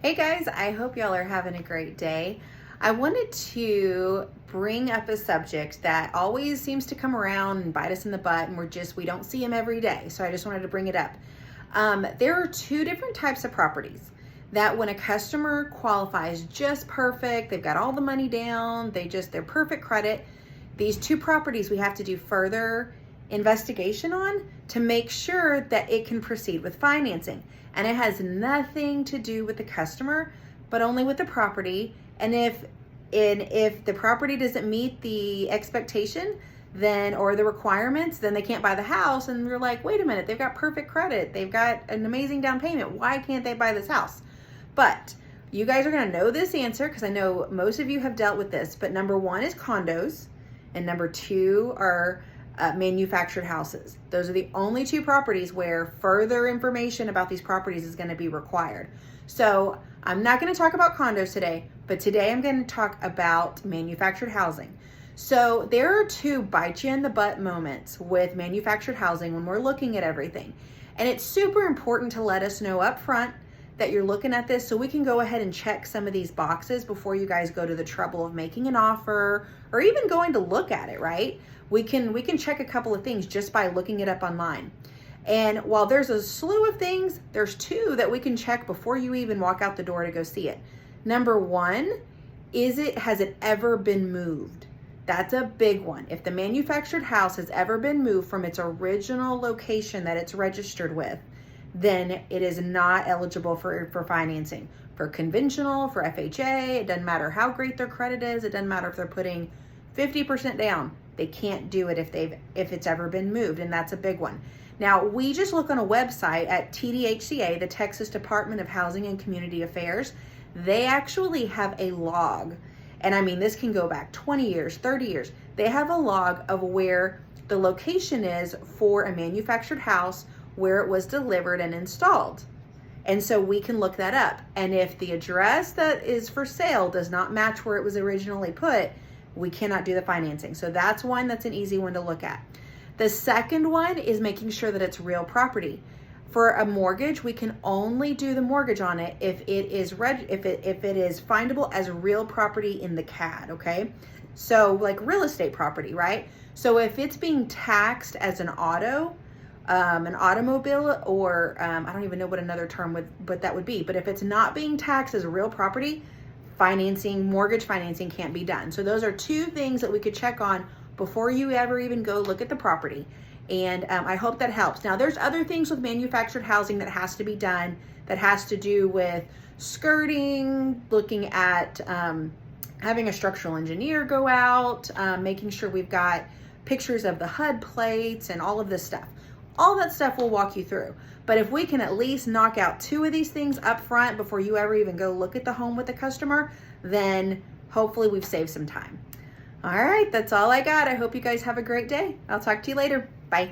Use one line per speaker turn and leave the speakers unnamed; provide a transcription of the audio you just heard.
Hey guys, I hope y'all are having a great day. I wanted to bring up a subject that always seems to come around and bite us in the butt, and we don't see them every day. So I just wanted to bring it up. There are two different types of properties that when a customer qualifies just perfect, they've got all the money down, they're perfect credit. These two properties we have to do further investigation on to make sure that it can proceed with financing. And it has nothing to do with the customer, but only with the property. And if the property doesn't meet the expectation, then or the requirements, then they can't buy the house. And you're like, wait a minute, they've got perfect credit, they've got an amazing down payment, why can't they buy this house? But you guys are gonna know this answer because I know most of you have dealt with this. But number one is condos, and number two are manufactured houses. Those are the only two properties where further information about these properties is going to be required. So I'm not going to talk about condos today, but today I'm going to talk about manufactured housing. So there are two bite you in the butt moments with manufactured housing when we're looking at everything. And it's super important to let us know up front that you're looking at this so we can go ahead and check some of these boxes before you guys go to the trouble of making an offer or even going to look at it, right? We can check a couple of things just by looking it up online. And while there's a slew of things, there's two that we can check before you even walk out the door to go see it. Number one, has it ever been moved? That's a big one. If the manufactured house has ever been moved from its original location that it's registered with, then it is not eligible for financing. For conventional, for FHA, it doesn't matter how great their credit is, it doesn't matter if they're putting 50% down. They can't do it if it's ever been moved, and that's a big one. Now, we just look on a website at TDHCA, the Texas Department of Housing and Community Affairs. They actually have a log, and I mean, this can go back 20 years, 30 years. They have a log of where the location is for a manufactured house, where it was delivered and installed. And so we can look that up. And if the address that is for sale does not match where it was originally put, we cannot do the financing. So that's an easy one to look at. The second one is making sure that it's real property. For a mortgage, we can only do the mortgage on it if it is findable as real property in the CAD, okay? So like real estate property, right? So if it's being taxed as an automobile, or I don't even know what another term would be, but if it's not being taxed as real property, mortgage financing can't be done. So those are two things that we could check on before you ever even go look at the property. And I hope that helps. Now, there's other things with manufactured housing that has to be done, that has to do with skirting, looking at having a structural engineer go out, making sure we've got pictures of the HUD plates and all of this stuff. All that stuff we'll walk you through. But if we can at least knock out two of these things up front before you ever even go look at the home with the customer, then hopefully we've saved some time. All right, that's all I got. I hope you guys have a great day. I'll talk to you later. Bye.